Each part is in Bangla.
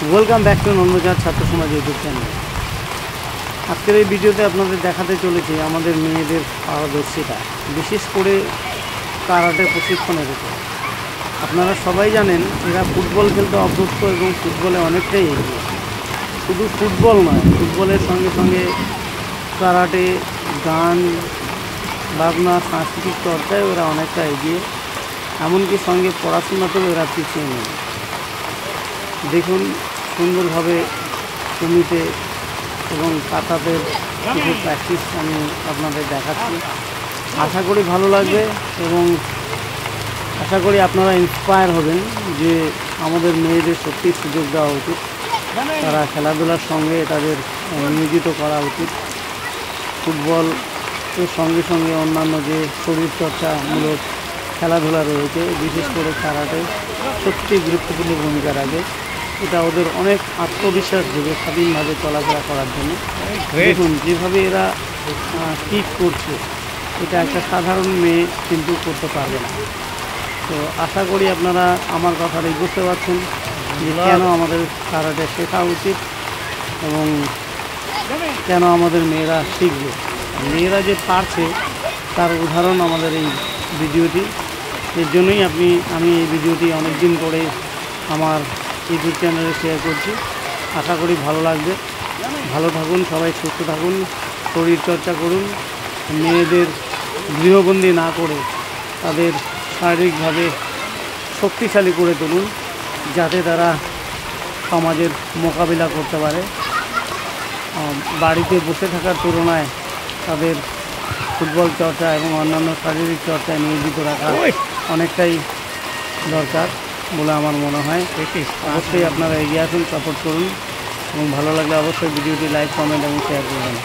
ওয়েলকাম ব্যাক টু নন্দচাঁদ ছাত্র সমাজ ইউটিউব চ্যানেল। আজকের এই ভিডিওতে আপনাদের দেখাতে চলেছি আমাদের মেয়েদের পারদর্শিতা, বিশেষ করে কারাটে প্রশিক্ষণের উপর। আপনারা সবাই জানেন এরা ফুটবল খেলতে অভ্যস্ত এবং ফুটবলে অনেকটাই এগিয়ে। শুধু ফুটবল নয়, ফুটবলের সঙ্গে সঙ্গে কারাটে, গান বাজনা, সাংস্কৃতিক চর্চায় ওরা অনেকটা এগিয়ে, এমনকি সঙ্গে পড়াশোনাতেও এরা পিছিয়ে নেই। দেখুন সুন্দরভাবে জমিতে এবং কাতাদের কিছু প্র্যাকটিস আমি আপনাদের দেখাচ্ছি। আশা করি ভালো লাগবে এবং আশা করি আপনারা ইন্সপায়ার হবেন যে আমাদের মেয়েদের সত্যি সুযোগ দেওয়া উচিত, তারা খেলাধুলার সঙ্গে তাদের নিয়োজিত করা উচিত। ফুটবল এর সঙ্গে সঙ্গে অন্যান্য যে শরীরচর্চামূলক খেলাধুলা রয়েছে, বিশেষ করে কারাটে সত্যি গুরুত্বপূর্ণ ভূমিকা রাখে। এটা ওদের অনেক আত্মবিশ্বাস দেবে স্বাধীনভাবে চলাফেরা করার জন্য। দেখুন যেভাবে এরা কিক করছে, এটা একটা সাধারণ মেয়ে কিন্তু করতে পারবে না। তো আশা করি আপনারা আমার কথাটাই বুঝতে পারছেন যে কেন আমাদের কারাটে শেখা উচিত এবং কেন আমাদের মেয়েরা শিখবে। মেয়েরা যে পারছে তার উদাহরণ আমাদের এই ভিডিওটি। এর জন্যই আমি এই ভিডিওটি অনেক দিন পরে আমার ইউটিউব চ্যানেলে শেয়ার করছি। আশা করি ভালো লাগবে। ভালো থাকুন, সবাই সুস্থ থাকুন, শরীরচর্চা করুন। মেয়েদের গৃহবন্দী না করে তাদের শারীরিকভাবে শক্তিশালী করে তুলুন, যাতে তারা সমাজের মোকাবিলা করতে পারে। বাড়িতে বসে থাকার তুলনায় তাদের ফুটবল চর্চা এবং অন্যান্য শারীরিক চর্চায় নিয়োজিত রাখা অনেকটাই দরকার বলে আমার মনে হয়। অবশ্যই আপনারা এগিয়ে আসুন, সাপোর্ট করুন এবং ভালো লাগলে অবশ্যই ভিডিওটি লাইক, কমেন্ট এবং শেয়ার করবেন।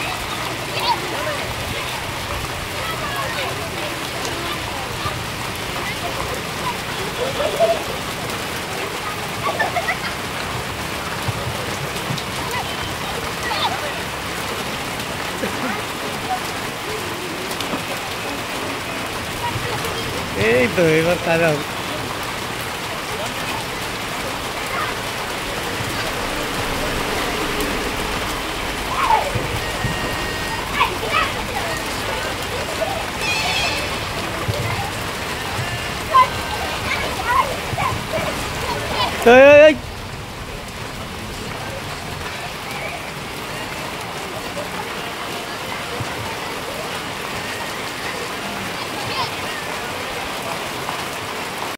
এই তো এবার তারা এই